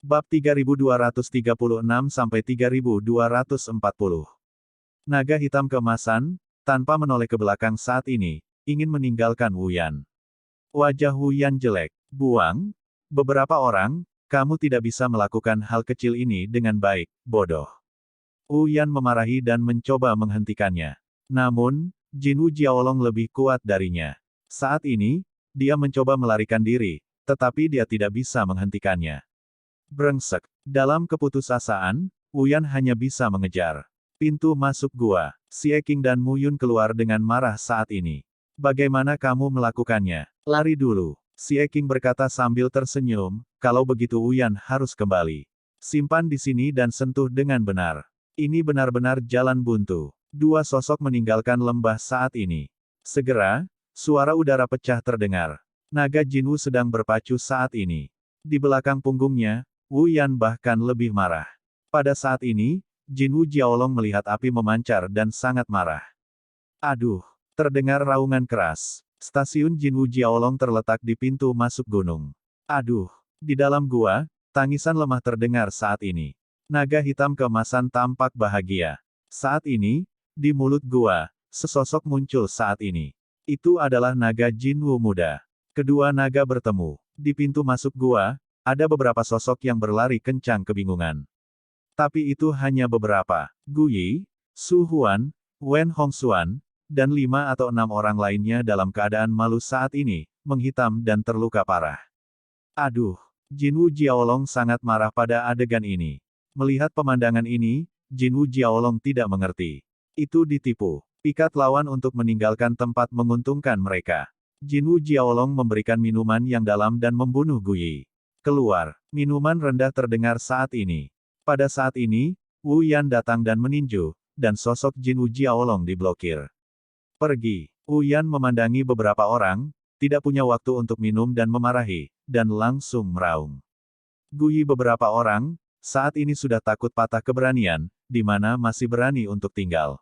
Bab 3236-3240. Naga hitam keemasan, tanpa menoleh ke belakang saat ini, ingin meninggalkan Wu Yan. Wajah Wu Yan jelek. Buang. Beberapa orang, kamu tidak bisa melakukan hal kecil ini dengan baik, bodoh. Wu Yan memarahi dan mencoba menghentikannya. Namun, Jinwu Jiaolong lebih kuat darinya. Saat ini, dia mencoba melarikan diri, tetapi dia tidak bisa menghentikannya. Brengsek. Dalam keputusasaan, Wu Yan hanya bisa mengejar. Pintu masuk gua. Xie Qing dan Mu Yun keluar dengan marah saat ini. Bagaimana kamu melakukannya? Lari dulu. Xie Qing berkata sambil tersenyum, kalau begitu Wu Yan harus kembali. Simpan di sini dan sentuh dengan benar. Ini benar-benar jalan buntu. Dua sosok meninggalkan lembah saat ini. Segera, suara udara pecah terdengar. Naga Jinwu sedang berpacu saat ini. Di belakang punggungnya, Wu Yan bahkan lebih marah. Pada saat ini, Jinwu Jiaolong melihat api memancar dan sangat marah. Aduh! Terdengar raungan keras. Stasiun Jinwu Jiaolong terletak di pintu masuk gunung. Aduh! Di dalam gua, tangisan lemah terdengar saat ini. Naga hitam keemasan tampak bahagia. Saat ini, di mulut gua, sesosok muncul saat ini. Itu adalah naga Jinwu muda. Kedua naga bertemu. Di pintu masuk gua, ada beberapa sosok yang berlari kencang kebingungan. Tapi itu hanya beberapa. Gu Yi, Su Huan, Wen Hongxuan, dan 5 atau 6 orang lainnya dalam keadaan malu saat ini, menghitam dan terluka parah. Aduh! Jinwu Jiaolong sangat marah pada adegan ini. Melihat pemandangan ini, Jinwu Jiaolong tidak mengerti. Itu ditipu. Pikat lawan untuk meninggalkan tempat menguntungkan mereka. Jinwu Jiaolong memberikan minuman yang dalam dan membunuh Gu Yi. Keluar. Minuman rendah terdengar saat ini. Pada saat ini, Wu Yan datang dan meninju, dan sosok Jinwu Jiaolong diblokir. Pergi. Wu Yan memandangi beberapa orang, tidak punya waktu untuk minum dan memarahi, dan langsung meraung. Gu Yi beberapa orang, saat ini sudah takut patah keberanian, di mana masih berani untuk tinggal.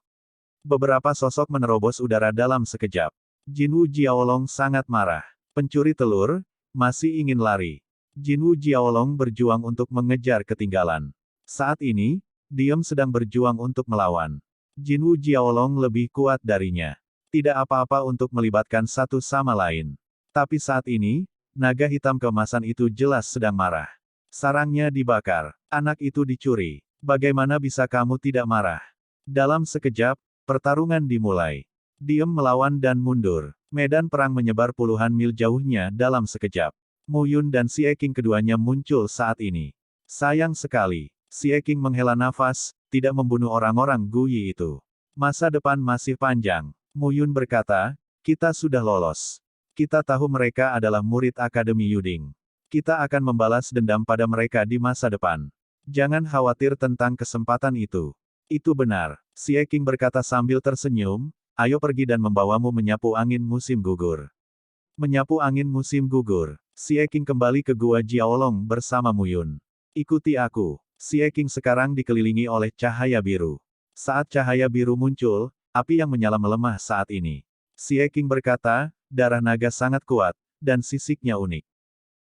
Beberapa sosok menerobos udara dalam sekejap. Jinwu Jiaolong sangat marah. Pencuri telur, masih ingin lari. Jinwu Jiaolong berjuang untuk mengejar ketinggalan. Saat ini, Diem sedang berjuang untuk melawan. Jinwu Jiaolong lebih kuat darinya. Tidak apa-apa untuk melibatkan satu sama lain. Tapi saat ini, naga hitam keemasan itu jelas sedang marah. Sarangnya dibakar. Anak itu dicuri. Bagaimana bisa kamu tidak marah? Dalam sekejap, pertarungan dimulai. Diem melawan dan mundur. Medan perang menyebar puluhan mil jauhnya dalam sekejap. Mu Yun dan Xie Qing keduanya muncul saat ini. Sayang sekali. Xie Qing menghela nafas, tidak membunuh orang-orang Gu Yi itu. Masa depan masih panjang. Mu Yun berkata, kita sudah lolos. Kita tahu mereka adalah murid Akademi Yuding. Kita akan membalas dendam pada mereka di masa depan. Jangan khawatir tentang kesempatan itu. Itu benar. Xie Qing berkata sambil tersenyum, ayo pergi dan membawamu menyapu angin musim gugur. Menyapu angin musim gugur. Xie Qing kembali ke Gua Jiaolong bersama Mu Yun. Ikuti aku. Xie Qing sekarang dikelilingi oleh cahaya biru. Saat cahaya biru muncul, api yang menyala melemah saat ini. Xie Qing berkata, darah naga sangat kuat, dan sisiknya unik.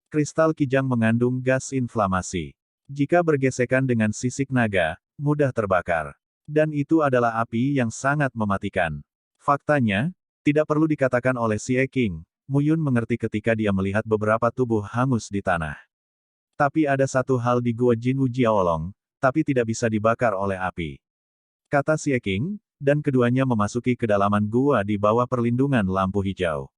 Kristal kijang mengandung gas inflamasi. Jika bergesekan dengan sisik naga, mudah terbakar. Dan itu adalah api yang sangat mematikan. Faktanya, tidak perlu dikatakan oleh Xie Qing, Mu Yun mengerti ketika dia melihat beberapa tubuh hangus di tanah. Tapi ada satu hal di Gua Jinwu Jiaolong, tapi tidak bisa dibakar oleh api. Kata Xie Qing, dan keduanya memasuki kedalaman gua di bawah perlindungan lampu hijau.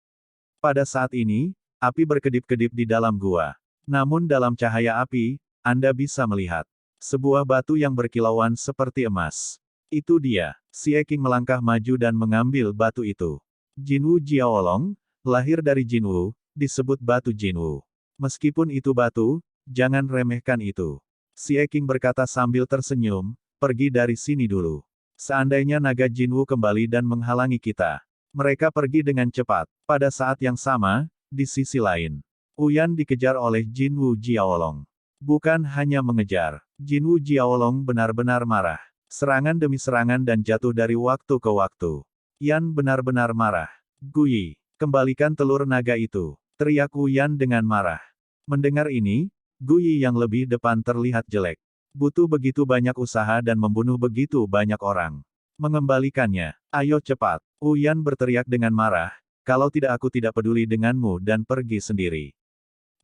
Pada saat ini, api berkedip-kedip di dalam gua. Namun dalam cahaya api, Anda bisa melihat sebuah batu yang berkilauan seperti emas. Itu dia. Xie Qing melangkah maju dan mengambil batu itu. Jinwu Jiaolong, lahir dari Jinwu, disebut batu Jinwu. Meskipun itu batu, jangan remehkan itu. Xie Qing berkata sambil tersenyum, pergi dari sini dulu. Seandainya naga Jinwu kembali dan menghalangi kita. Mereka pergi dengan cepat. Pada saat yang sama, di sisi lain, Wu Yan dikejar oleh Jinwu Jiaolong. Bukan hanya mengejar. Jinwu Jiaolong benar-benar marah. Serangan demi serangan dan jatuh dari waktu ke waktu. Yan benar-benar marah. Gu Yi, kembalikan telur naga itu. Teriak Wu Yan dengan marah. Mendengar ini, Guyi yang lebih depan terlihat jelek. Butuh begitu banyak usaha dan membunuh begitu banyak orang. Mengembalikannya. Ayo cepat. Uyan berteriak dengan marah. Kalau tidak aku tidak peduli denganmu dan pergi sendiri.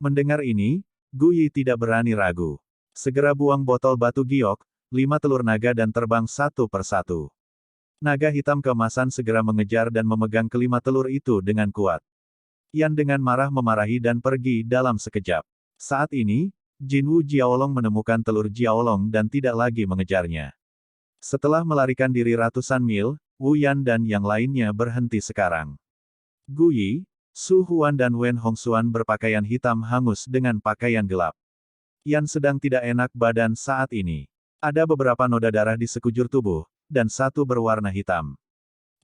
Mendengar ini, Guyi tidak berani ragu. Segera buang botol batu giok, 5 telur naga dan terbang satu persatu. Naga hitam keemasan segera mengejar dan memegang kelima telur itu dengan kuat. Yan dengan marah memarahi dan pergi dalam sekejap. Saat ini, Jinwu Jiaolong menemukan telur Jiaolong dan tidak lagi mengejarnya. Setelah melarikan diri ratusan mil, Wu Yan dan yang lainnya berhenti sekarang. Guyi, Su Huan dan Wen Hongxuan berpakaian hitam hangus dengan pakaian gelap. Yan sedang tidak enak badan saat ini. Ada beberapa noda darah di sekujur tubuh, dan satu berwarna hitam.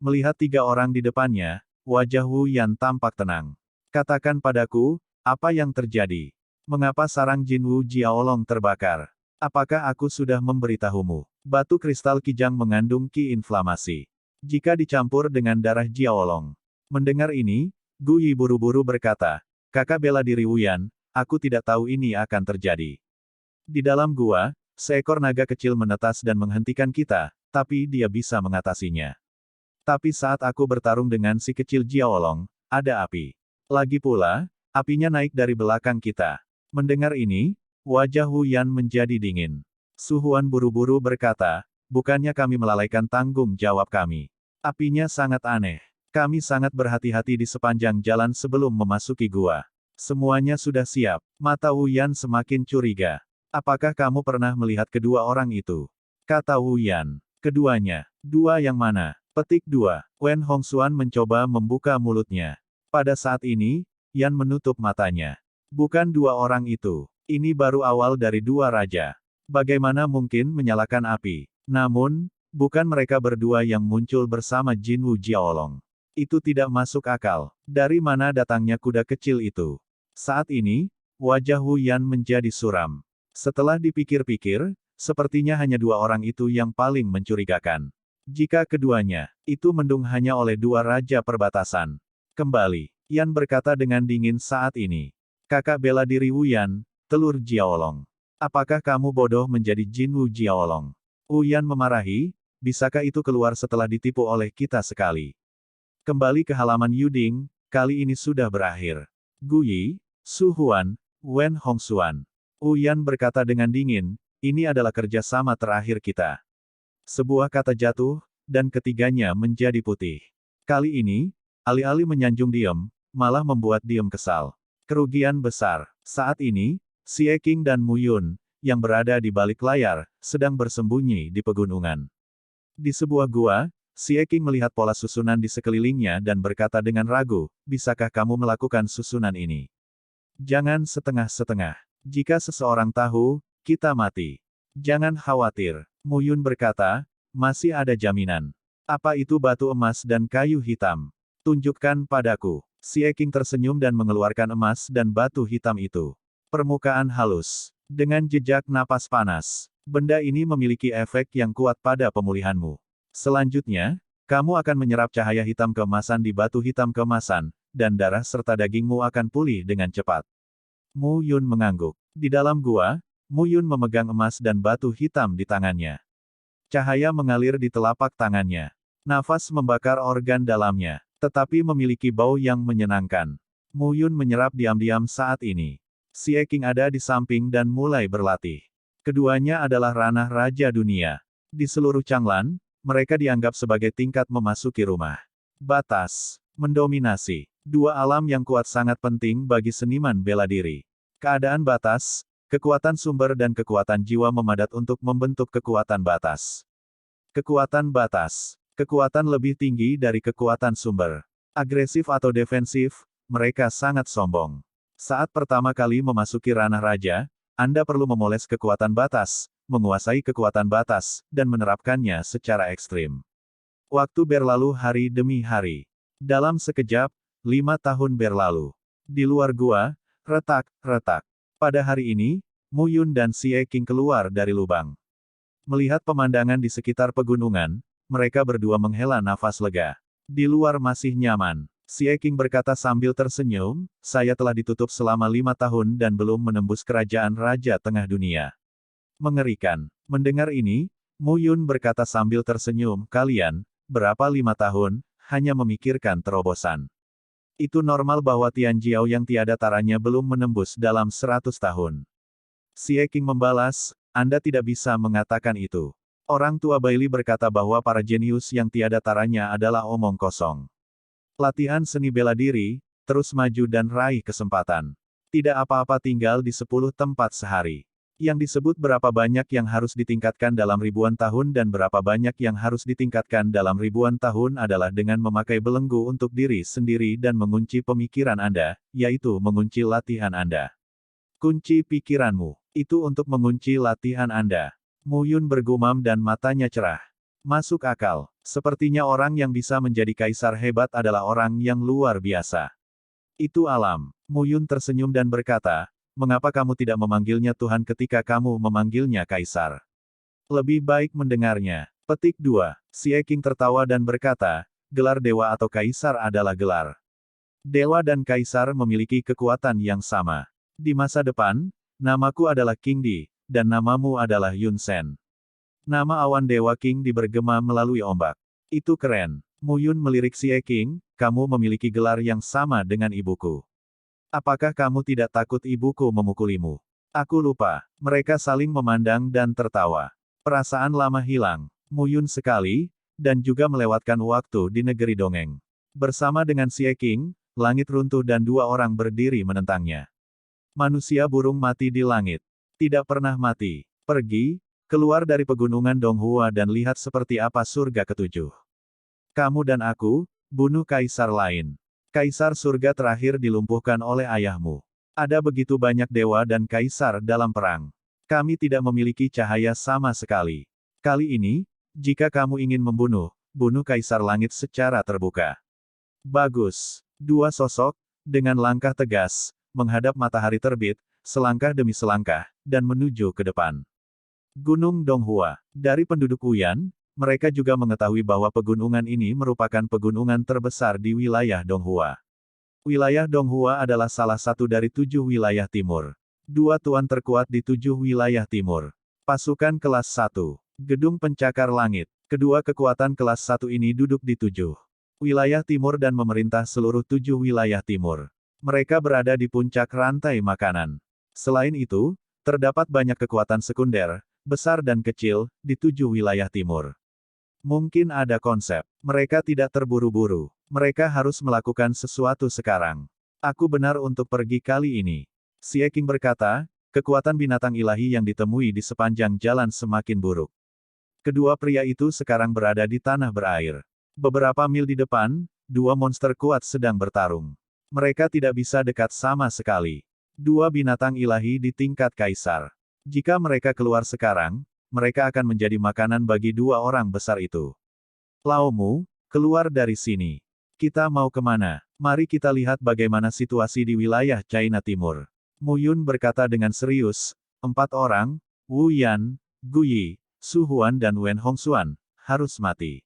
Melihat 3 orang di depannya, wajah Wu Yan tampak tenang. Katakan padaku, apa yang terjadi? Mengapa sarang Jinwu Jiaolong terbakar? Apakah aku sudah memberitahumu? Batu kristal kijang mengandung ki inflamasi. Jika dicampur dengan darah Jiaolong. Mendengar ini, Guyi buru-buru berkata, kakak bela diri Wu Yan, aku tidak tahu ini akan terjadi. Di dalam gua, seekor naga kecil menetas dan menghentikan kita, tapi dia bisa mengatasinya. Tapi saat aku bertarung dengan si kecil Jiaolong, ada api. Lagi pula, apinya naik dari belakang kita. Mendengar ini, wajah Wu Yan menjadi dingin. Su Huan buru-buru berkata, bukannya kami melalaikan tanggung jawab kami. Apinya sangat aneh. Kami sangat berhati-hati di sepanjang jalan sebelum memasuki gua. Semuanya sudah siap. Mata Wu Yan semakin curiga. Apakah kamu pernah melihat kedua orang itu? Kata Wu Yan. Keduanya. Dua yang mana? Petik 2. Wen Hongxuan mencoba membuka mulutnya. Pada saat ini, Yan menutup matanya. Bukan 2 orang itu. Ini baru awal dari 2 raja. Bagaimana mungkin menyalakan api? Namun, bukan mereka berdua yang muncul bersama Jinwu Jiaolong. Itu tidak masuk akal. Dari mana datangnya kuda kecil itu? Saat ini, wajah Wu Yan menjadi suram. Setelah dipikir-pikir, sepertinya hanya 2 orang itu yang paling mencurigakan. Jika keduanya, itu mendung hanya oleh 2 raja perbatasan. Kembali, Yan berkata dengan dingin saat ini. Kakak bela diri Wu Yan, telur Jiaolong. Apakah kamu bodoh menjadi Jinwu Jiaolong? Wu Yan memarahi, bisakah itu keluar setelah ditipu oleh kita sekali? Kembali ke halaman Yuding, kali ini sudah berakhir. Guyi, Su Huan, Wen Hongxuan. Wu Yan berkata dengan dingin, ini adalah kerjasama terakhir kita. Sebuah kata jatuh, dan ketiganya menjadi putih. Kali ini, alih-alih menyanjung diem, malah membuat diem kesal. Kerugian besar. Saat ini, Xie Qing dan Mu Yun, yang berada di balik layar, sedang bersembunyi di pegunungan. Di sebuah gua, Xie Qing melihat pola susunan di sekelilingnya dan berkata dengan ragu, bisakah kamu melakukan susunan ini? Jangan setengah-setengah. Jika seseorang tahu, kita mati. Jangan khawatir. Mu Yun berkata, masih ada jaminan. Apa itu batu emas dan kayu hitam? Tunjukkan padaku. Xie Qing tersenyum dan mengeluarkan emas dan batu hitam itu. Permukaan halus. Dengan jejak napas panas. Benda ini memiliki efek yang kuat pada pemulihanmu. Selanjutnya, kamu akan menyerap cahaya hitam keemasan di batu hitam keemasan, dan darah serta dagingmu akan pulih dengan cepat. Mu Yun mengangguk. Di dalam gua, Mu Yun memegang emas dan batu hitam di tangannya. Cahaya mengalir di telapak tangannya. Nafas membakar organ dalamnya. Tetapi memiliki bau yang menyenangkan. Mu Yun menyerap diam-diam saat ini. Xie Qing ada di samping dan mulai berlatih. Keduanya adalah ranah Raja Dunia. Di seluruh Changlan, mereka dianggap sebagai tingkat memasuki rumah. Batas. Mendominasi. 2 alam yang kuat sangat penting bagi seniman bela diri. Keadaan batas, kekuatan sumber dan kekuatan jiwa memadat untuk membentuk kekuatan batas. Kekuatan batas. Kekuatan lebih tinggi dari kekuatan sumber. Agresif atau defensif, mereka sangat sombong. Saat pertama kali memasuki ranah raja, Anda perlu memoles kekuatan batas, menguasai kekuatan batas, dan menerapkannya secara ekstrim. Waktu berlalu hari demi hari. Dalam sekejap, 5 tahun berlalu. Di luar gua, retak-retak. Pada hari ini, Mu Yun dan Xie Qing keluar dari lubang. Melihat pemandangan di sekitar pegunungan, mereka berdua menghela nafas lega. Di luar masih nyaman. Xie Qing berkata sambil tersenyum, saya telah ditutup selama 5 tahun dan belum menembus kerajaan Raja Tengah Dunia. Mengerikan. Mendengar ini, Mu Yun berkata sambil tersenyum, kalian, berapa 5 tahun, hanya memikirkan terobosan. Itu normal bahwa Tianjiao yang tiada taranya belum menembus dalam 100 tahun. Xie Qing membalas, Anda tidak bisa mengatakan itu. Orang tua Bailey berkata bahwa para jenius yang tiada taranya adalah omong kosong. Latihan seni bela diri, terus maju dan raih kesempatan. Tidak apa-apa tinggal di 10 tempat sehari. Yang disebut berapa banyak yang harus ditingkatkan dalam ribuan tahun dan berapa banyak yang harus ditingkatkan dalam ribuan tahun adalah dengan memakai belenggu untuk diri sendiri dan mengunci pemikiran Anda, yaitu mengunci latihan Anda. Kunci pikiranmu. Itu untuk mengunci latihan Anda. Mu Yun bergumam dan matanya cerah. Masuk akal. Sepertinya orang yang bisa menjadi kaisar hebat adalah orang yang luar biasa. Itu alam. Mu Yun tersenyum dan berkata, mengapa kamu tidak memanggilnya Tuhan ketika kamu memanggilnya kaisar? Lebih baik mendengarnya. Petik 2. Xie Qing tertawa dan berkata, gelar dewa atau kaisar adalah gelar. Dewa dan kaisar memiliki kekuatan yang sama. Di masa depan, namaku adalah King Di, dan namamu adalah Yun Sen. Nama awan Dewa King dibergema melalui ombak. Itu keren. Mu Yun melirik Xie Qing, kamu memiliki gelar yang sama dengan ibuku. Apakah kamu tidak takut ibuku memukulimu? Aku lupa. Mereka saling memandang dan tertawa. Perasaan lama hilang. Mu Yun sekali, dan juga melewatkan waktu di negeri dongeng. Bersama dengan Xie Qing, langit runtuh dan 2 orang berdiri menentangnya. Manusia burung mati di langit. Tidak pernah mati. Pergi. Keluar dari pegunungan Donghua dan lihat seperti apa surga ketujuh. Kamu dan aku, bunuh kaisar lain. Kaisar surga terakhir dilumpuhkan oleh ayahmu. Ada begitu banyak dewa dan kaisar dalam perang. Kami tidak memiliki cahaya sama sekali. Kali ini, jika kamu ingin membunuh, bunuh kaisar langit secara terbuka. Bagus. 2 sosok, dengan langkah tegas, menghadap matahari terbit, selangkah demi selangkah, dan menuju ke depan. Gunung Donghua. Dari penduduk Wuyan, mereka juga mengetahui bahwa pegunungan ini merupakan pegunungan terbesar di wilayah Donghua. Wilayah Donghua adalah salah satu dari 7 wilayah timur. 2 tuan terkuat di 7 wilayah timur. Pasukan kelas 1. Gedung pencakar langit. Kedua kekuatan kelas 1 ini duduk di 7 wilayah timur dan memerintah seluruh 7 wilayah timur. Mereka berada di puncak rantai makanan. Selain itu, terdapat banyak kekuatan sekunder, besar dan kecil, di 7 wilayah timur. Mungkin ada konsep. Mereka tidak terburu-buru. Mereka harus melakukan sesuatu sekarang. Aku benar untuk pergi kali ini. Xie Qing berkata, kekuatan binatang ilahi yang ditemui di sepanjang jalan semakin buruk. Kedua pria itu sekarang berada di tanah berair. Beberapa mil di depan, 2 monster kuat sedang bertarung. Mereka tidak bisa dekat sama sekali. 2 binatang ilahi di tingkat kaisar. Jika mereka keluar sekarang, mereka akan menjadi makanan bagi 2 orang besar itu. Lao Mu, keluar dari sini. Kita mau kemana? Mari kita lihat bagaimana situasi di wilayah China Timur. Mu Yun berkata dengan serius, 4 orang, Wu Yan, Gu Yi, Su Huan dan Wen Hongxuan, harus mati.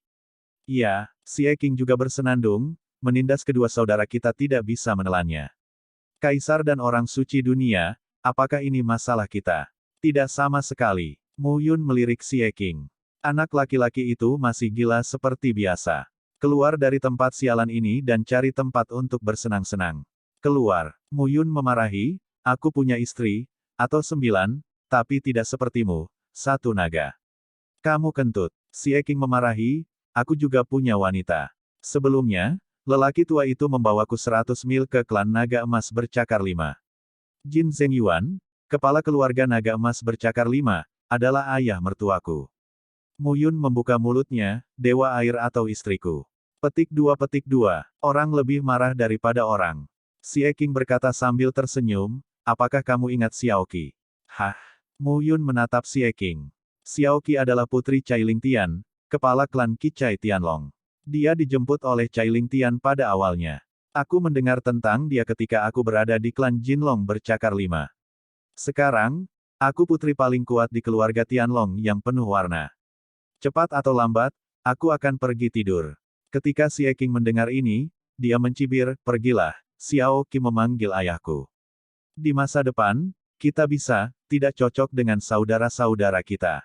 Iya, Xie Qing juga bersenandung, menindas kedua saudara kita tidak bisa menelannya. Kaisar dan orang suci dunia, apakah ini masalah kita? Tidak sama sekali. Mu Yun melirik Xie Qing. Anak laki-laki itu masih gila seperti biasa. Keluar dari tempat sialan ini dan cari tempat untuk bersenang-senang. Keluar. Mu Yun memarahi, aku punya istri, atau 9, tapi tidak sepertimu, 1 naga. Kamu kentut. Xie Qing memarahi, aku juga punya wanita. Sebelumnya, lelaki tua itu membawaku 100 mil ke klan naga emas bercakar 5. Jin Zhengyuan, kepala keluarga naga emas bercakar 5, adalah ayah mertuaku. Mu Yun membuka mulutnya, dewa air atau istriku. Petik 2. Orang lebih marah daripada orang. Xie Qing berkata sambil tersenyum, apakah kamu ingat Xiaoqi? Hah? Mu Yun menatap Xie Qing. Xiaoqi adalah putri Cai Lingtian, kepala klan Qicai Tianlong. Dia dijemput oleh Cai Lingtian pada awalnya. Aku mendengar tentang dia ketika aku berada di klan Jinlong bercakar 5. Sekarang, aku putri paling kuat di keluarga Tianlong yang penuh warna. Cepat atau lambat, aku akan pergi tidur. Ketika Xie Qing mendengar ini, dia mencibir, pergilah, Xiao Qi memanggil ayahku. Di masa depan, kita bisa, tidak cocok dengan saudara-saudara kita.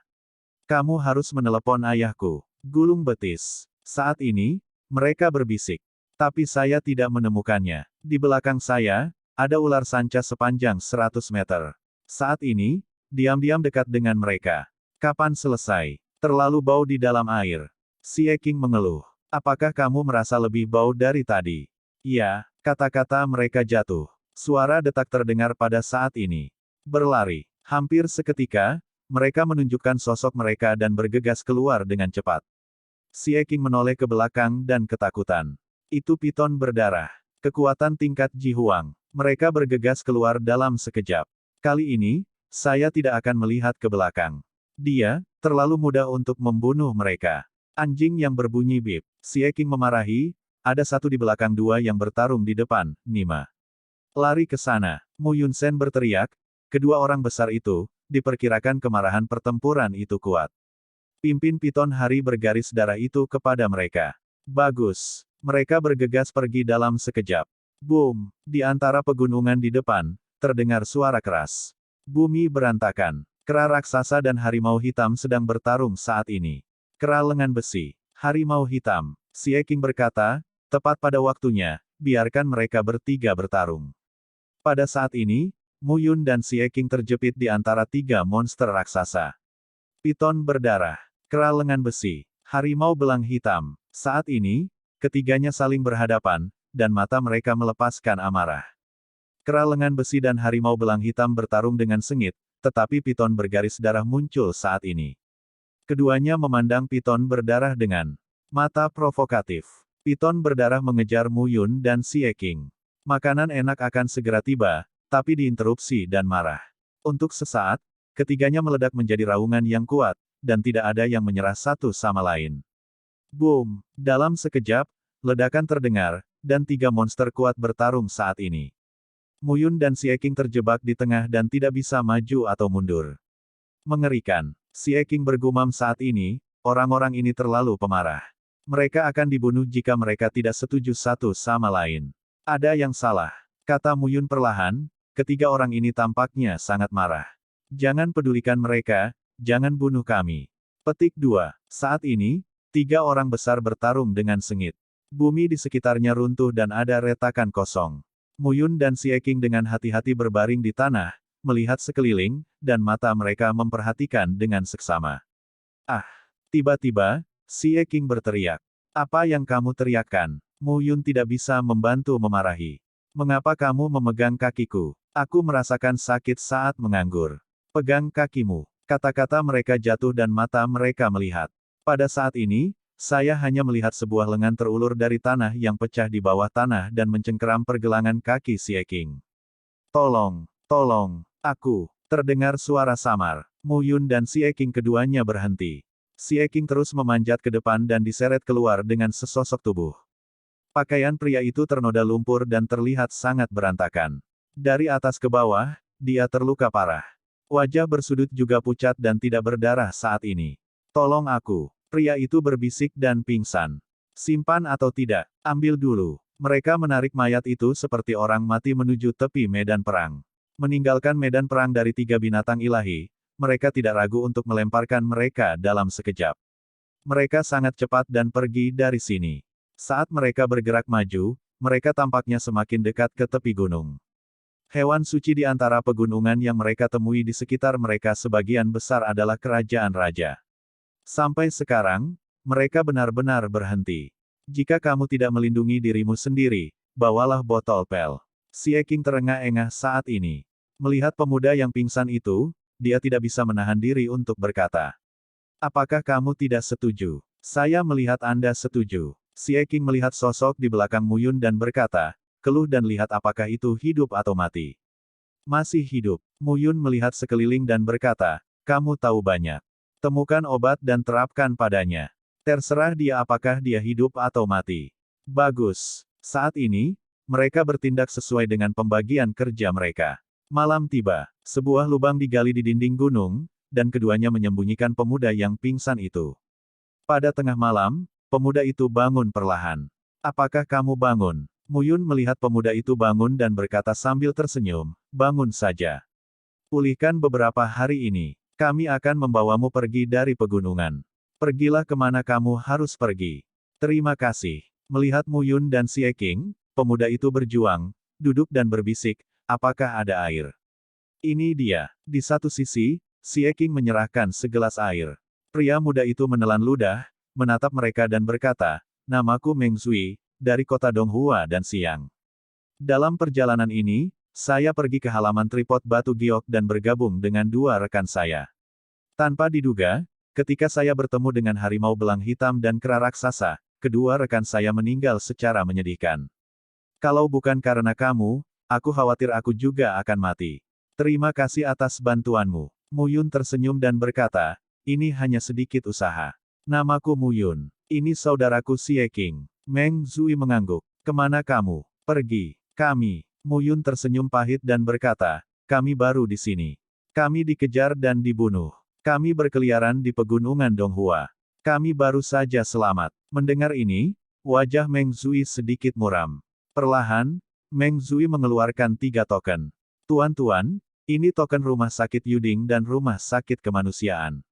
Kamu harus menelepon ayahku. Gulung betis. Saat ini, mereka berbisik. Tapi saya tidak menemukannya. Di belakang saya, ada ular sanca sepanjang 100 meter. Saat ini, diam-diam dekat dengan mereka. Kapan selesai? Terlalu bau di dalam air. Xie Qing mengeluh. Apakah kamu merasa lebih bau dari tadi? Ya, kata-kata mereka jatuh. Suara detak terdengar pada saat ini. Berlari. Hampir seketika, mereka menunjukkan sosok mereka dan bergegas keluar dengan cepat. Xie Qing menoleh ke belakang dan ketakutan. Itu piton berdarah. Kekuatan tingkat Ji Huang. Mereka bergegas keluar dalam sekejap. Kali ini, saya tidak akan melihat ke belakang. Dia, terlalu mudah untuk membunuh mereka. Anjing yang berbunyi bip. Xie Qing memarahi, ada satu di belakang dua yang bertarung di depan, Nima. Lari ke sana. Mu Yunsen berteriak, kedua orang besar itu, diperkirakan kemarahan pertempuran itu kuat. Pimpin piton hari bergaris darah itu kepada mereka. Bagus. Mereka bergegas pergi dalam sekejap. Boom! Di antara pegunungan di depan, terdengar suara keras. Bumi berantakan. Kera raksasa dan harimau hitam sedang bertarung saat ini. Kera lengan besi. Harimau hitam. Xie Qing berkata, tepat pada waktunya, biarkan mereka bertiga bertarung. Pada saat ini, Mu Yun dan Xie Qing terjepit di antara tiga monster raksasa. Piton berdarah. Kera lengan besi. Harimau belang hitam. Saat ini, ketiganya saling berhadapan, dan mata mereka melepaskan amarah. Kera lengan besi dan harimau belang hitam bertarung dengan sengit, tetapi piton bergaris darah muncul saat ini. Keduanya memandang piton berdarah dengan mata provokatif. Piton berdarah mengejar Mu Yun dan Xie Qing. Makanan enak akan segera tiba, tapi diinterupsi dan marah. Untuk sesaat, ketiganya meledak menjadi raungan yang kuat, dan tidak ada yang menyerah satu sama lain. Boom! Dalam sekejap, ledakan terdengar, dan tiga monster kuat bertarung saat ini. Mu Yun dan Xie Qing terjebak di tengah dan tidak bisa maju atau mundur. Mengerikan. Xie Qing bergumam saat ini, orang-orang ini terlalu pemarah. Mereka akan dibunuh jika mereka tidak setuju satu sama lain. Ada yang salah, kata Mu Yun perlahan, ketiga orang ini tampaknya sangat marah. Jangan pedulikan mereka, jangan bunuh kami. Petik 2. Saat ini, tiga orang besar bertarung dengan sengit. Bumi di sekitarnya runtuh dan ada retakan kosong. Mu Yun dan Xie Qing dengan hati-hati berbaring di tanah, melihat sekeliling, dan mata mereka memperhatikan dengan seksama. Ah! Tiba-tiba, Xie Qing berteriak. Apa yang kamu teriakkan? Mu Yun tidak bisa membantu memarahi. Mengapa kamu memegang kakiku? Aku merasakan sakit saat menganggur. Pegang kakimu. Kata-kata mereka jatuh dan mata mereka melihat. Pada saat ini, saya hanya melihat sebuah lengan terulur dari tanah yang pecah di bawah tanah dan mencengkeram pergelangan kaki Xie Qing. Tolong, tolong, aku, terdengar suara samar. Mu Yun dan Xie Qing keduanya berhenti. Xie Qing terus memanjat ke depan dan diseret keluar dengan sesosok tubuh. Pakaian pria itu ternoda lumpur dan terlihat sangat berantakan. Dari atas ke bawah, dia terluka parah. Wajah bersudut juga pucat dan tidak berdarah saat ini. Tolong aku. Pria itu berbisik dan pingsan. Simpan atau tidak, ambil dulu. Mereka menarik mayat itu seperti orang mati menuju tepi medan perang. Meninggalkan medan perang dari tiga binatang ilahi, mereka tidak ragu untuk melemparkan mereka dalam sekejap. Mereka sangat cepat dan pergi dari sini. Saat mereka bergerak maju, mereka tampaknya semakin dekat ke tepi gunung. Hewan suci di antara pegunungan yang mereka temui di sekitar mereka sebagian besar adalah kerajaan raja. Sampai sekarang, mereka benar-benar berhenti. Jika kamu tidak melindungi dirimu sendiri, bawalah botol pil. Xie Qing terengah-engah saat ini. Melihat pemuda yang pingsan itu, dia tidak bisa menahan diri untuk berkata. Apakah kamu tidak setuju? Saya melihat Anda setuju. Xie Qing melihat sosok di belakang Mu Yun dan berkata, keluh dan lihat apakah itu hidup atau mati. Masih hidup. Mu Yun melihat sekeliling dan berkata, kamu tahu banyak. Temukan obat dan terapkan padanya. Terserah dia apakah dia hidup atau mati. Bagus. Saat ini, mereka bertindak sesuai dengan pembagian kerja mereka. Malam tiba. Sebuah lubang digali di dinding gunung, dan keduanya menyembunyikan pemuda yang pingsan itu. Pada tengah malam, pemuda itu bangun perlahan. Apakah kamu bangun? Muyun melihat pemuda itu bangun dan berkata sambil tersenyum, bangun saja. Pulihkan beberapa hari ini. Kami akan membawamu pergi dari pegunungan. Pergilah kemana kamu harus pergi. Terima kasih. Melihat Muyun dan Xie Qing, pemuda itu berjuang, duduk dan berbisik, apakah ada air? Ini dia. Di satu sisi, Xie Qing menyerahkan segelas air. Pria muda itu menelan ludah, menatap mereka dan berkata, namaku Meng Zui, dari kota Donghua dan Siang. Dalam perjalanan ini, saya pergi ke halaman tripod batu giok dan bergabung dengan dua rekan saya. Tanpa diduga, ketika saya bertemu dengan harimau belang hitam dan kera raksasa, kedua rekan saya meninggal secara menyedihkan. Kalau bukan karena kamu, aku khawatir aku juga akan mati. Terima kasih atas bantuanmu. Muyun tersenyum dan berkata, ini hanya sedikit usaha. Namaku Muyun. Ini saudaraku Xie Qing. Meng Zui mengangguk. Kemana kamu? Pergi. Kami. Muyun tersenyum pahit dan berkata, kami baru di sini. Kami dikejar dan dibunuh. Kami berkeliaran di pegunungan Donghua. Kami baru saja selamat. Mendengar ini, wajah Meng Zui sedikit muram. Perlahan, Meng Zui mengeluarkan 3 token. Tuan-tuan, ini token rumah sakit Yuding dan rumah sakit kemanusiaan.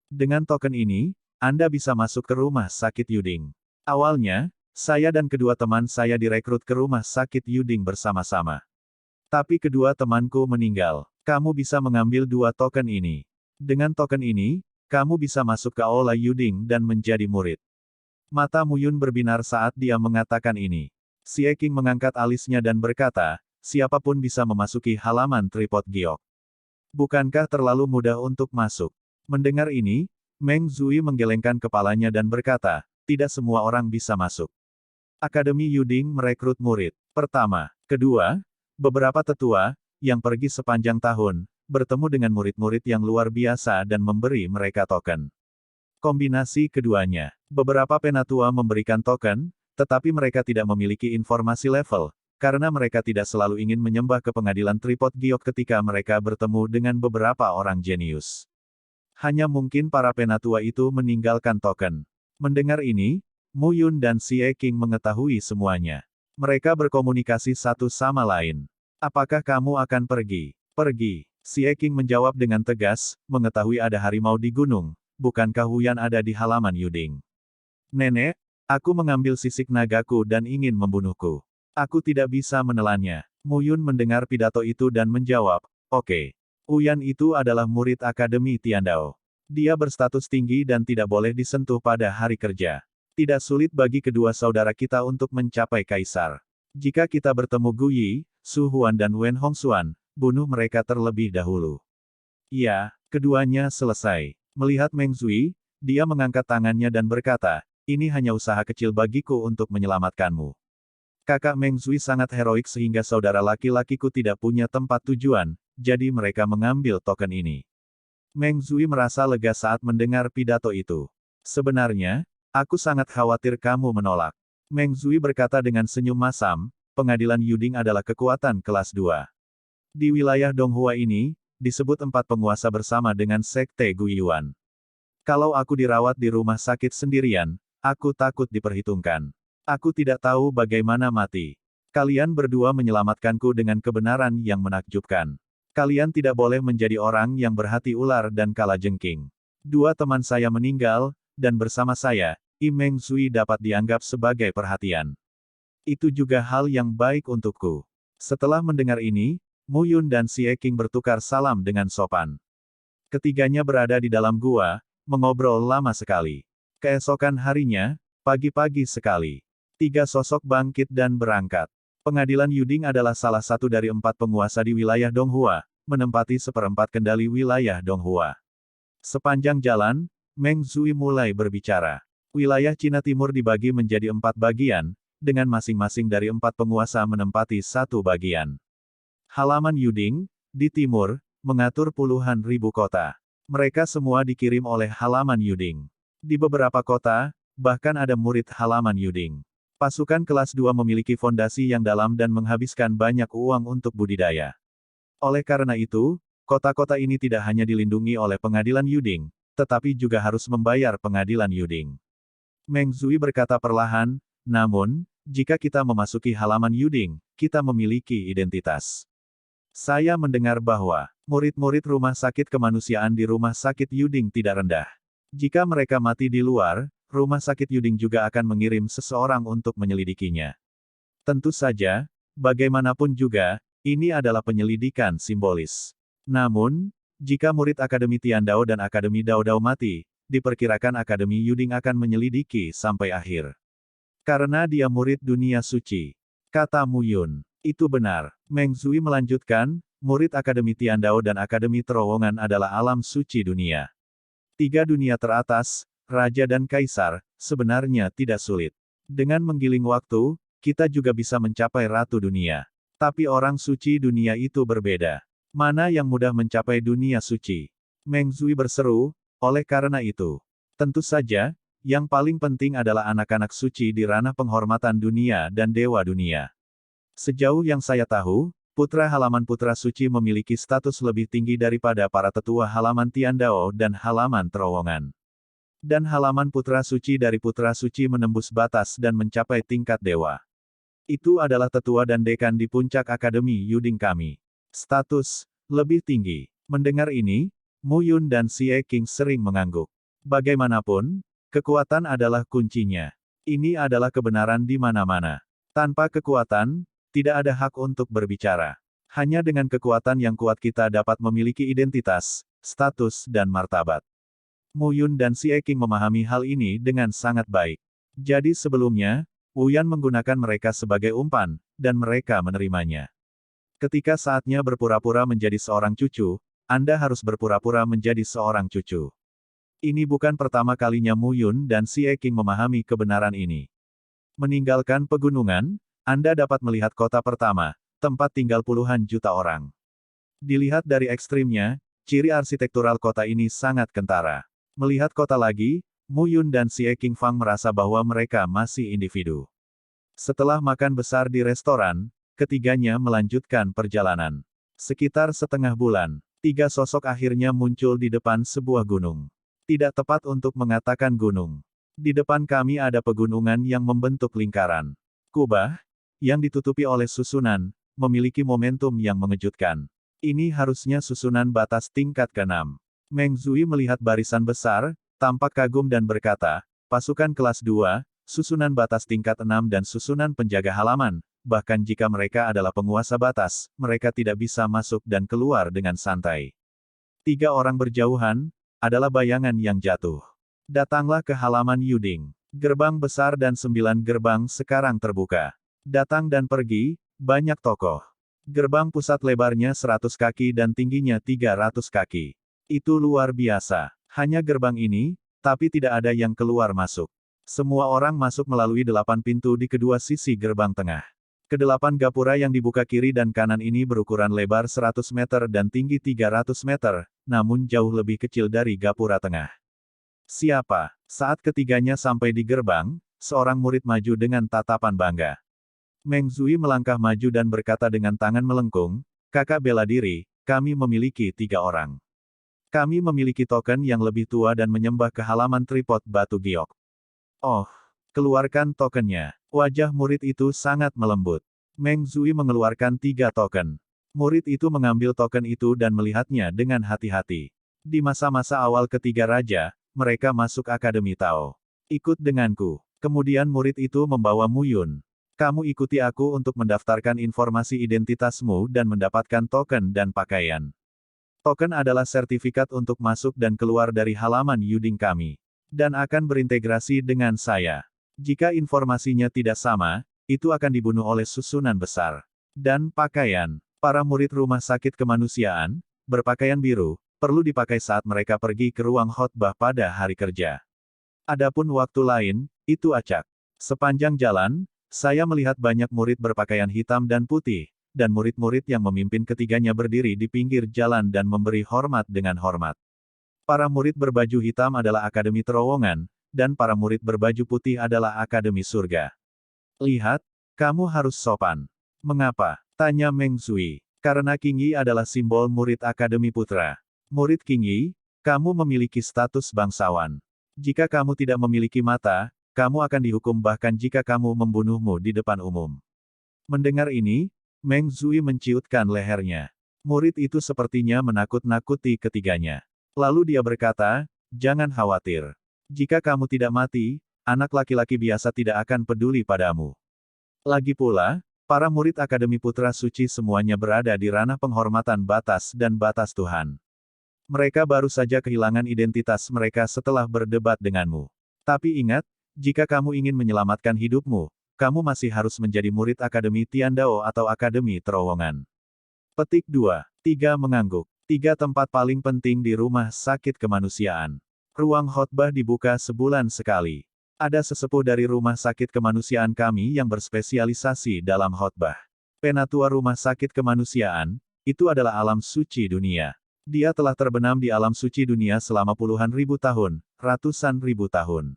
Dengan token ini, Anda bisa masuk ke rumah sakit Yuding. Awalnya, saya dan kedua teman saya direkrut ke rumah sakit Yuding bersama-sama. Tapi kedua temanku meninggal. Kamu bisa mengambil 2 token ini. Dengan token ini, kamu bisa masuk ke aula Yuding dan menjadi murid. Mata Muyun berbinar saat dia mengatakan ini. Xie Qing mengangkat alisnya dan berkata, siapapun bisa memasuki halaman tripod giok. Bukankah terlalu mudah untuk masuk? Mendengar ini, Meng Zui menggelengkan kepalanya dan berkata, tidak semua orang bisa masuk. Akademi Yuding merekrut murid. Pertama. Kedua, beberapa tetua, yang pergi sepanjang tahun, bertemu dengan murid-murid yang luar biasa dan memberi mereka token. Kombinasi keduanya. Beberapa penatua memberikan token, tetapi mereka tidak memiliki informasi level, karena mereka tidak selalu ingin menyembah ke pengadilan tripod giok ketika mereka bertemu dengan beberapa orang jenius. Hanya mungkin para penatua itu meninggalkan token. Mendengar ini, Muyun dan Xie Qing mengetahui semuanya. Mereka berkomunikasi satu sama lain. Apakah kamu akan pergi? Pergi. Xie Qing menjawab dengan tegas, mengetahui ada harimau di gunung, bukankah Huyan ada di halaman Yuding? Nenek, aku mengambil sisik nagaku dan ingin membunuhku. Aku tidak bisa menelannya. Muyun mendengar pidato itu dan menjawab, oke. Huyan itu adalah murid Akademi Tiandao. Dia berstatus tinggi dan tidak boleh disentuh pada hari kerja. Tidak sulit bagi kedua saudara kita untuk mencapai kaisar. Jika kita bertemu Gu Yi, Su Huan dan Wen Hongxuan, bunuh mereka terlebih dahulu. Ya, keduanya selesai. Melihat Meng Zui, dia mengangkat tangannya dan berkata, ini hanya usaha kecil bagiku untuk menyelamatkanmu. Kakak Meng Zui sangat heroik sehingga saudara laki-lakiku tidak punya tempat tujuan, jadi mereka mengambil token ini. Meng Zui merasa lega saat mendengar pidato itu. Sebenarnya, aku sangat khawatir kamu menolak. Meng Zui berkata dengan senyum masam, pengadilan Yuding adalah kekuatan kelas 2. Di wilayah Donghua ini, disebut 4 penguasa bersama dengan Sekte Guiyuan. Kalau aku dirawat di rumah sakit sendirian, aku takut diperhitungkan. Aku tidak tahu bagaimana mati. Kalian berdua menyelamatkanku dengan kebenaran yang menakjubkan. Kalian tidak boleh menjadi orang yang berhati ular dan kalajengking. 2 teman saya meninggal, dan bersama saya, Meng Zui dapat dianggap sebagai perhatian. Itu juga hal yang baik untukku. Setelah mendengar ini, Muyun dan Xie Qing bertukar salam dengan sopan. Ketiganya berada di dalam gua, mengobrol lama sekali. Keesokan harinya, pagi-pagi sekali, 3 sosok bangkit dan berangkat. Pengadilan Yuding adalah salah satu dari 4 penguasa di wilayah Donghua, menempati seperempat kendali wilayah Donghua. Sepanjang jalan, Meng Zui mulai berbicara. Wilayah Cina Timur dibagi menjadi 4 bagian, dengan masing-masing dari 4 penguasa menempati satu bagian. Halaman Yuding, di timur, mengatur puluhan ribu kota. Mereka semua dikirim oleh halaman Yuding. Di beberapa kota, bahkan ada murid halaman Yuding. Pasukan kelas 2 memiliki fondasi yang dalam dan menghabiskan banyak uang untuk budidaya. Oleh karena itu, kota-kota ini tidak hanya dilindungi oleh pengadilan Yuding, tetapi juga harus membayar pengadilan Yuding. Meng Zui berkata perlahan, namun, Jika kita memasuki halaman Yuding, kita memiliki identitas. Saya mendengar bahwa murid-murid rumah sakit kemanusiaan di rumah sakit Yuding tidak rendah. Jika mereka mati di luar, rumah sakit Yuding juga akan mengirim seseorang untuk menyelidikinya. Tentu saja, bagaimanapun juga, ini adalah penyelidikan simbolis. Namun, jika murid Akademi Tiandao dan Akademi Dao Dao mati, diperkirakan Akademi Yuding akan menyelidiki sampai akhir. Karena dia murid dunia suci. Kata Mu Yun. Itu benar. Meng Zui melanjutkan, murid Akademi Tiandao dan Akademi Terowongan adalah alam suci dunia. 3 dunia teratas, Raja dan Kaisar, sebenarnya tidak sulit. Dengan menggiling waktu, kita juga bisa mencapai Ratu Dunia. Tapi orang suci dunia itu berbeda. Mana yang mudah mencapai dunia suci? Meng Zui berseru, oleh karena itu. Tentu saja, yang paling penting adalah anak-anak suci di ranah penghormatan dunia dan dewa dunia. Sejauh yang saya tahu, putra halaman putra suci memiliki status lebih tinggi daripada para tetua halaman Tiandao dan halaman Terowongan. Dan halaman putra suci dari putra suci menembus batas dan mencapai tingkat dewa. Itu adalah tetua dan dekan di puncak Akademi Yuding kami. Status lebih tinggi. Mendengar ini, Mu Yun dan Xie Qing sering mengangguk. Bagaimanapun, kekuatan adalah kuncinya. Ini adalah kebenaran di mana-mana. Tanpa kekuatan, tidak ada hak untuk berbicara. Hanya dengan kekuatan yang kuat kita dapat memiliki identitas, status dan martabat. Mu Yun dan Xie Qing memahami hal ini dengan sangat baik. Jadi sebelumnya, Wu Yan menggunakan mereka sebagai umpan, dan mereka menerimanya. Ketika saatnya berpura-pura menjadi seorang cucu, Anda harus berpura-pura menjadi seorang cucu. Ini bukan pertama kalinya Mu Yun dan Xie Qing memahami kebenaran ini. Meninggalkan pegunungan, Anda dapat melihat kota pertama, tempat tinggal puluhan juta orang. Dilihat dari ekstrimnya, ciri arsitektural kota ini sangat kentara. Melihat kota lagi, Mu Yun dan Xie Qing Fang merasa bahwa mereka masih individu. Setelah makan besar di restoran, ketiganya melanjutkan perjalanan. Sekitar setengah bulan, 3 sosok akhirnya muncul di depan sebuah gunung. Tidak tepat untuk mengatakan gunung. Di depan kami ada pegunungan yang membentuk lingkaran. Kubah, yang ditutupi oleh susunan, memiliki momentum yang mengejutkan. Ini harusnya susunan batas tingkat ke-6. Meng Zui melihat barisan besar, tampak kagum dan berkata, pasukan kelas 2, susunan batas tingkat 6 dan susunan penjaga halaman, bahkan jika mereka adalah penguasa batas, mereka tidak bisa masuk dan keluar dengan santai. 3 orang berjauhan, adalah bayangan yang jatuh. Datanglah ke halaman Yuding. Gerbang besar dan 9 gerbang sekarang terbuka. Datang dan pergi, banyak tokoh. Gerbang pusat lebarnya 100 kaki dan tingginya 300 kaki. Itu luar biasa. Hanya gerbang ini, tapi tidak ada yang keluar masuk. Semua orang masuk melalui 8 pintu di kedua sisi gerbang tengah. Kedelapan gapura yang dibuka kiri dan kanan ini berukuran lebar 100 meter dan tinggi 300 meter, namun jauh lebih kecil dari gapura tengah. Siapa? Saat ketiganya sampai di gerbang, seorang murid maju dengan tatapan bangga. Meng Zui melangkah maju dan berkata dengan tangan melengkung, kakak bela diri, kami memiliki 3 orang. Kami memiliki token yang lebih tua dan menyembah ke halaman tripod batu giok. Oh, keluarkan tokennya. Wajah murid itu sangat melembut. Meng Zui mengeluarkan 3 token. Murid itu mengambil token itu dan melihatnya dengan hati-hati. Di masa-masa awal ketiga raja, mereka masuk Akademi Tao. Ikut denganku. Kemudian murid itu membawa Mu Yun. Kamu ikuti aku untuk mendaftarkan informasi identitasmu dan mendapatkan token dan pakaian. Token adalah sertifikat untuk masuk dan keluar dari halaman Yuding kami. Dan akan berintegrasi dengan saya. Jika informasinya tidak sama, itu akan dibunuh oleh susunan besar. Dan pakaian. Para murid rumah sakit kemanusiaan, berpakaian biru, perlu dipakai saat mereka pergi ke ruang khotbah pada hari kerja. Adapun waktu lain, itu acak. Sepanjang jalan, saya melihat banyak murid berpakaian hitam dan putih, dan murid-murid yang memimpin ketiganya berdiri di pinggir jalan dan memberi hormat dengan hormat. Para murid berbaju hitam adalah Akademi Terowongan, dan para murid berbaju putih adalah Akademi Surga. Lihat, kamu harus sopan. Mengapa? Tanya Meng Zui. Karena Qingyi adalah simbol murid Akademi Putra. Murid Qingyi, kamu memiliki status bangsawan. Jika kamu tidak memiliki mata, kamu akan dihukum bahkan jika kamu membunuhmu di depan umum. Mendengar ini, Meng Zui menciutkan lehernya. Murid itu sepertinya menakut-nakuti ketiganya. Lalu dia berkata, jangan khawatir. Jika kamu tidak mati, anak laki-laki biasa tidak akan peduli padamu. Lagi pula, para murid Akademi Putra Suci semuanya berada di ranah penghormatan batas dan batas Tuhan. Mereka baru saja kehilangan identitas mereka setelah berdebat denganmu. Tapi ingat, jika kamu ingin menyelamatkan hidupmu, kamu masih harus menjadi murid Akademi Tiandao atau Akademi Terowongan. Petik 2. 3 mengangguk. 3 tempat paling penting di rumah sakit kemanusiaan. Ruang khotbah dibuka sebulan sekali. Ada sesepuh dari rumah sakit kemanusiaan kami yang berspesialisasi dalam khotbah. Penatua rumah sakit kemanusiaan, itu adalah alam suci dunia. Dia telah terbenam di alam suci dunia selama puluhan ribu tahun, ratusan ribu tahun.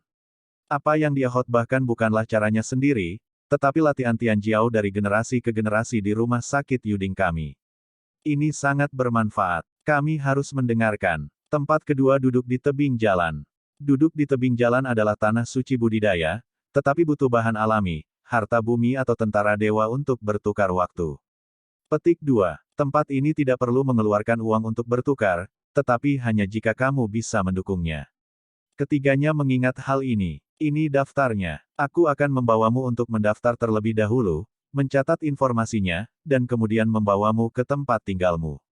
Apa yang dia khotbahkan bukanlah caranya sendiri, tetapi latihan Tianjiao dari generasi ke generasi di rumah sakit Yuding kami. Ini sangat bermanfaat. Kami harus mendengarkan. Tempat kedua duduk di tebing jalan. Duduk di tebing jalan adalah tanah suci budidaya, tetapi butuh bahan alami, harta bumi atau tentara dewa untuk bertukar waktu. Petik 2. Tempat ini tidak perlu mengeluarkan uang untuk bertukar, tetapi hanya jika kamu bisa mendukungnya. Ketiganya mengingat hal ini. Ini daftarnya. Aku akan membawamu untuk mendaftar terlebih dahulu, mencatat informasinya, dan kemudian membawamu ke tempat tinggalmu.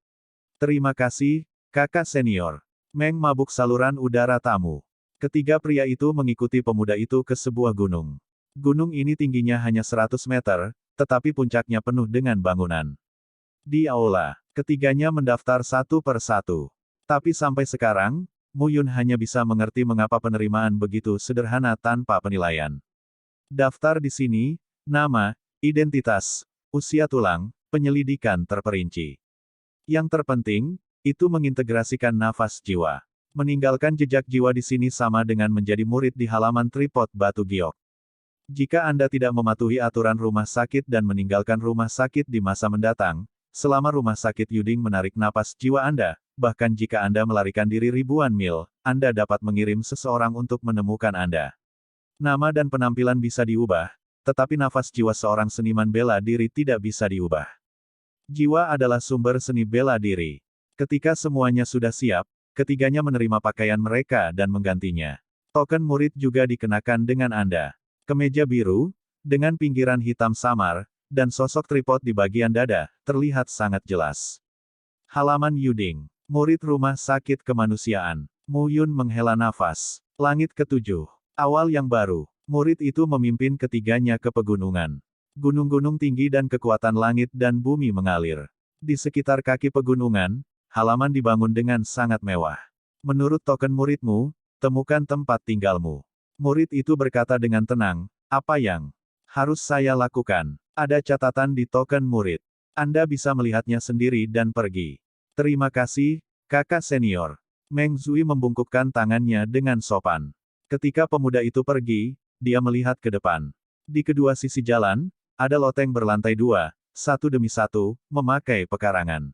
Terima kasih, kakak senior. Meng mabuk saluran udara tamu. Ketiga pria itu mengikuti pemuda itu ke sebuah gunung. Gunung ini tingginya hanya 100 meter, tetapi puncaknya penuh dengan bangunan. Di aula, ketiganya mendaftar satu per satu. Tapi sampai sekarang, Mu Yun hanya bisa mengerti mengapa penerimaan begitu sederhana tanpa penilaian. Daftar di sini, nama, identitas, usia tulang, penyelidikan terperinci. Yang terpenting, itu mengintegrasikan nafas jiwa. Meninggalkan jejak jiwa di sini sama dengan menjadi murid di halaman tripod batu giok. Jika Anda tidak mematuhi aturan rumah sakit dan meninggalkan rumah sakit di masa mendatang, selama rumah sakit Yuding menarik napas jiwa Anda, bahkan jika Anda melarikan diri ribuan mil, Anda dapat mengirim seseorang untuk menemukan Anda. Nama dan penampilan bisa diubah, tetapi nafas jiwa seorang seniman bela diri tidak bisa diubah. Jiwa adalah sumber seni bela diri. Ketika semuanya sudah siap, ketiganya menerima pakaian mereka dan menggantinya. Token murid juga dikenakan dengan Anda. Kemeja biru, dengan pinggiran hitam samar, dan sosok tripod di bagian dada, terlihat sangat jelas. Halaman Yuding. Murid rumah sakit kemanusiaan. Mu Yun menghela nafas. Langit ketujuh. Awal yang baru. Murid itu memimpin ketiganya ke pegunungan. Gunung-gunung tinggi dan kekuatan langit dan bumi mengalir. Di sekitar kaki pegunungan, halaman dibangun dengan sangat mewah. Menurut token muridmu, temukan tempat tinggalmu. Murid itu berkata dengan tenang, apa yang harus saya lakukan? Ada catatan di token murid. Anda bisa melihatnya sendiri dan pergi. Terima kasih, kakak senior. Meng Zui membungkukkan tangannya dengan sopan. Ketika pemuda itu pergi, dia melihat ke depan. Di kedua sisi jalan, ada loteng berlantai 2, satu demi satu, memakai pekarangan.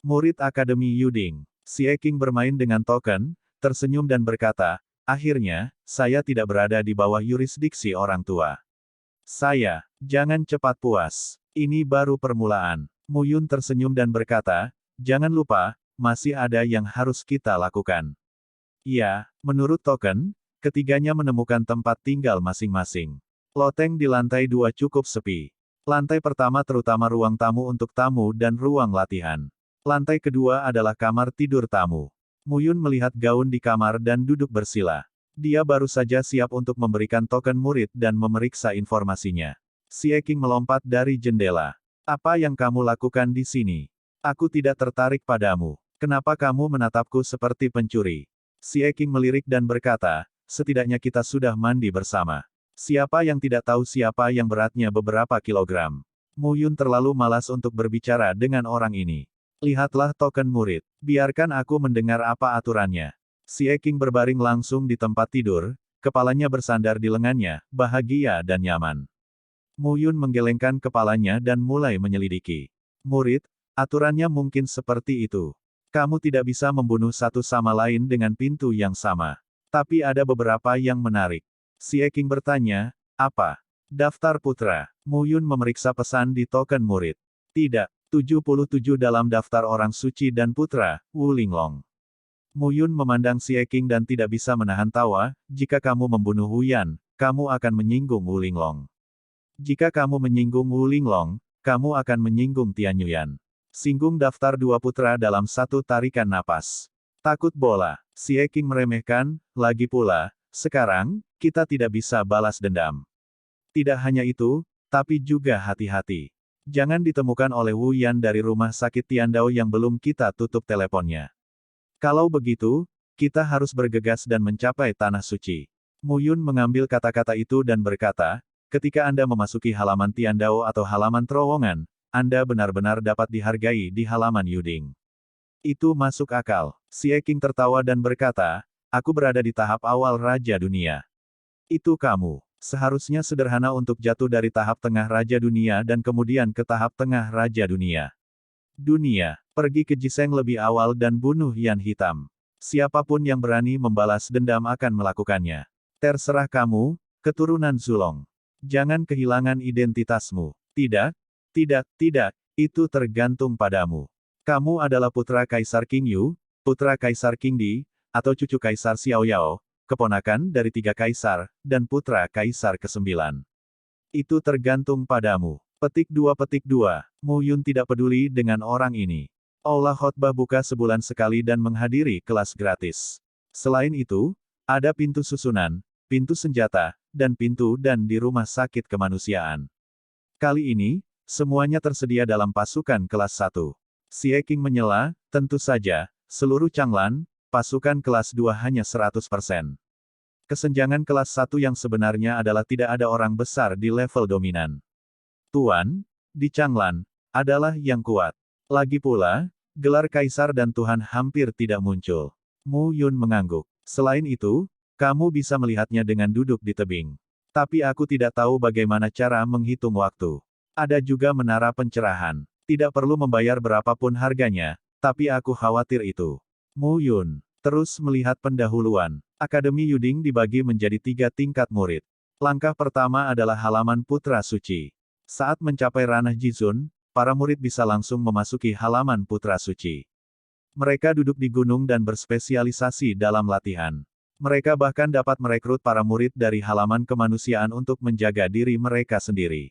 Murid Akademi Yuding. Xie Qing bermain dengan token, tersenyum dan berkata, akhirnya, saya tidak berada di bawah yurisdiksi orang tua. Jangan cepat puas. Ini baru permulaan. Mu Yun tersenyum dan berkata, jangan lupa, masih ada yang harus kita lakukan. Ya, menurut token, ketiganya menemukan tempat tinggal masing-masing. Loteng di lantai 2 cukup sepi. Lantai pertama terutama ruang tamu untuk tamu dan ruang latihan. Lantai kedua adalah kamar tidur tamu. Mu Yun melihat gaun di kamar dan duduk bersila. Dia baru saja siap untuk memberikan token murid dan memeriksa informasinya. Xie Qing melompat dari jendela. Apa yang kamu lakukan di sini? Aku tidak tertarik padamu. Kenapa kamu menatapku seperti pencuri? Xie Qing melirik dan berkata, setidaknya kita sudah mandi bersama. Siapa yang tidak tahu siapa yang beratnya beberapa kilogram? Mu Yun terlalu malas untuk berbicara dengan orang ini. Lihatlah token murid. Biarkan aku mendengar apa aturannya. Xie Qing berbaring langsung di tempat tidur, kepalanya bersandar di lengannya, bahagia dan nyaman. Mu Yun menggelengkan kepalanya dan mulai menyelidiki. Murid, aturannya mungkin seperti itu. Kamu tidak bisa membunuh satu sama lain dengan pintu yang sama. Tapi ada beberapa yang menarik. Xie Qing bertanya, apa? Daftar putra. Mu Yun memeriksa pesan di token murid. Tidak, 77 dalam daftar orang suci dan putra, Wu Linglong. Mu Yun memandang Xie Qing dan tidak bisa menahan tawa, jika kamu membunuh Wu Yan, kamu akan menyinggung Wu Linglong. Jika kamu menyinggung Wu Linglong, kamu akan menyinggung Tian Yuan. Singgung daftar dua putra dalam satu tarikan napas. Takut bola. Xie Qing meremehkan, lagi pula, sekarang, kita tidak bisa balas dendam. Tidak hanya itu, tapi juga hati-hati. Jangan ditemukan oleh Wu Yan dari rumah sakit Tiandao yang belum kita tutup teleponnya. Kalau begitu, kita harus bergegas dan mencapai tanah suci. Mu Yun mengambil kata-kata itu dan berkata, ketika Anda memasuki halaman Tiandao atau halaman terowongan, Anda benar-benar dapat dihargai di halaman Yuding. Itu masuk akal. Xie Qing tertawa dan berkata, aku berada di tahap awal Raja Dunia. Itu kamu. Seharusnya sederhana untuk jatuh dari tahap tengah Raja Dunia dan kemudian ke tahap tengah Raja Dunia. Dunia, pergi ke Jiseng lebih awal dan bunuh Yan Hitam. Siapapun yang berani membalas dendam akan melakukannya. Terserah kamu, keturunan Zulong. Jangan kehilangan identitasmu. Tidak, itu tergantung padamu. Kamu adalah putra Kaisar King Yu, putra Kaisar King Di, atau cucu Kaisar Xiao Yao, keponakan dari 3 kaisar, dan putra kaisar ke-9. Itu tergantung padamu. Petik 2. Mu Yun tidak peduli dengan orang ini. Aula khotbah buka sebulan sekali dan menghadiri kelas gratis. Selain itu, ada pintu susunan, pintu senjata, dan pintu dan di rumah sakit kemanusiaan. Kali ini, semuanya tersedia dalam pasukan kelas 1. Xie Qing menyela, tentu saja, seluruh Changlan, pasukan kelas 2 hanya 100%. Kesenjangan kelas 1 yang sebenarnya adalah tidak ada orang besar di level dominan. Tuan, di Changlan, adalah yang kuat. Lagi pula, gelar kaisar dan Tuhan hampir tidak muncul. Mu Yun mengangguk. Selain itu, kamu bisa melihatnya dengan duduk di tebing. Tapi aku tidak tahu bagaimana cara menghitung waktu. Ada juga menara pencerahan. Tidak perlu membayar berapapun harganya, tapi aku khawatir itu. Mu Yun terus melihat pendahuluan. Akademi Yuding dibagi menjadi 3 tingkat murid. Langkah pertama adalah halaman Putra Suci. Saat mencapai ranah Jizun, para murid bisa langsung memasuki halaman Putra Suci. Mereka duduk di gunung dan berspesialisasi dalam latihan. Mereka bahkan dapat merekrut para murid dari halaman kemanusiaan untuk menjaga diri mereka sendiri.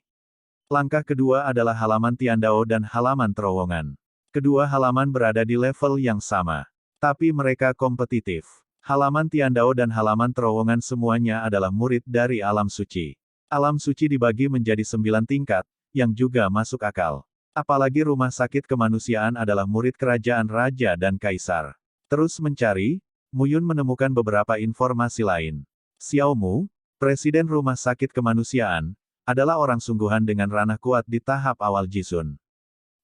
Langkah kedua adalah halaman Tiandao dan halaman terowongan. Kedua halaman berada di level yang sama. Tapi mereka kompetitif. Halaman Tiandao dan halaman terowongan semuanya adalah murid dari alam suci. Alam suci dibagi menjadi 9 tingkat, yang juga masuk akal. Apalagi rumah sakit kemanusiaan adalah murid kerajaan raja dan kaisar. Terus mencari, Mu Yun menemukan beberapa informasi lain. Xiao Mu, presiden rumah sakit kemanusiaan, adalah orang sungguhan dengan ranah kuat di tahap awal Jizun.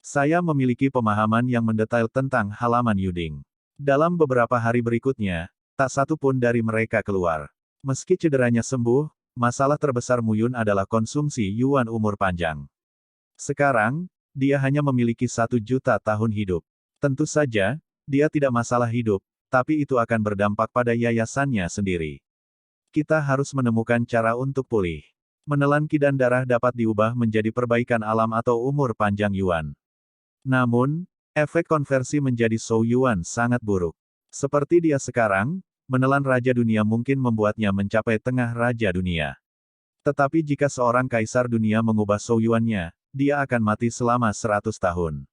Saya memiliki pemahaman yang mendetail tentang halaman Yuding. Dalam beberapa hari berikutnya, tak satu pun dari mereka keluar. Meski cederanya sembuh, masalah terbesar Mu Yun adalah konsumsi Yuan umur panjang. Sekarang, dia hanya memiliki 1 juta tahun hidup. Tentu saja, dia tidak masalah hidup, tapi itu akan berdampak pada yayasannya sendiri. Kita harus menemukan cara untuk pulih. Menelan Qi dan darah dapat diubah menjadi perbaikan alam atau umur panjang Yuan. Namun, efek konversi menjadi Shou Yuan sangat buruk. Seperti dia sekarang, menelan Raja Dunia mungkin membuatnya mencapai tengah Raja Dunia. Tetapi jika seorang Kaisar Dunia mengubah Shou Yuannya, dia akan mati selama 100 tahun.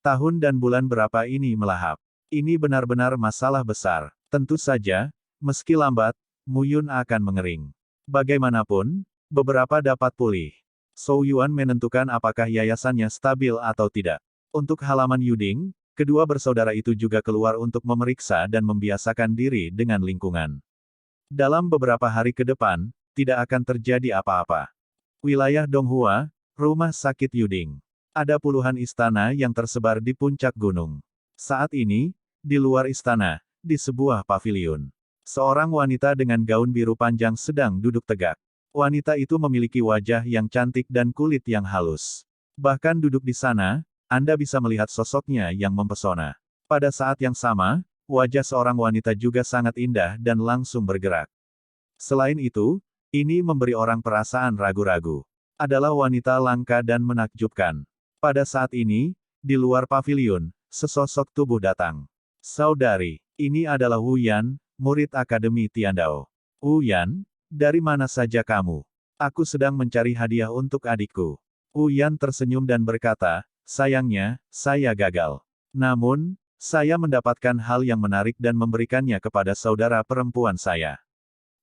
Tahun dan bulan berapa ini melahap. Ini benar-benar masalah besar. Tentu saja, meski lambat, Mu Yun akan mengering. Bagaimanapun, beberapa dapat pulih. Shou Yuan menentukan apakah yayasannya stabil atau tidak. Untuk halaman Yuding, kedua bersaudara itu juga keluar untuk memeriksa dan membiasakan diri dengan lingkungan. Dalam beberapa hari ke depan, tidak akan terjadi apa-apa. Wilayah Donghua, rumah sakit Yuding. Ada puluhan istana yang tersebar di puncak gunung. Saat ini, di luar istana, di sebuah paviliun, seorang wanita dengan gaun biru panjang sedang duduk tegak. Wanita itu memiliki wajah yang cantik dan kulit yang halus. Bahkan duduk di sana, Anda bisa melihat sosoknya yang mempesona. Pada saat yang sama, wajah seorang wanita juga sangat indah dan langsung bergerak. Selain itu, Ini memberi orang perasaan ragu-ragu. Adalah wanita langka dan menakjubkan. Pada saat ini, di luar paviliun, sesosok tubuh datang. Saudari, ini adalah Wu Yan, murid Akademi Tiandao. Wu Yan, dari mana saja kamu? Aku sedang mencari hadiah untuk adikku. Wu Yan tersenyum dan berkata, sayangnya, saya gagal. Namun, saya mendapatkan hal yang menarik dan memberikannya kepada saudara perempuan saya.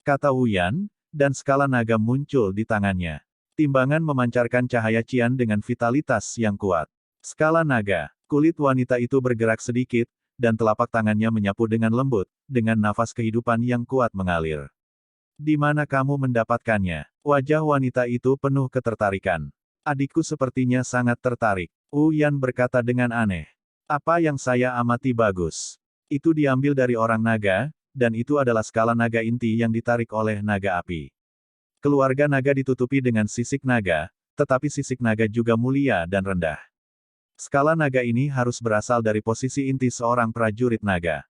Kata Wu Yan, dan skala naga muncul di tangannya. Timbangan memancarkan cahaya cian dengan vitalitas yang kuat. Skala naga, kulit wanita itu bergerak sedikit, dan telapak tangannya menyapu dengan lembut, dengan nafas kehidupan yang kuat mengalir. Di mana kamu mendapatkannya? Wajah wanita itu penuh ketertarikan. Adikku sepertinya sangat tertarik. Wu Yan berkata dengan aneh. Apa yang saya amati bagus. Itu diambil dari orang naga, dan itu adalah skala naga inti yang ditarik oleh naga api. Keluarga naga ditutupi dengan sisik naga, tetapi sisik naga juga mulia dan rendah. Skala naga ini harus berasal dari posisi inti seorang prajurit naga.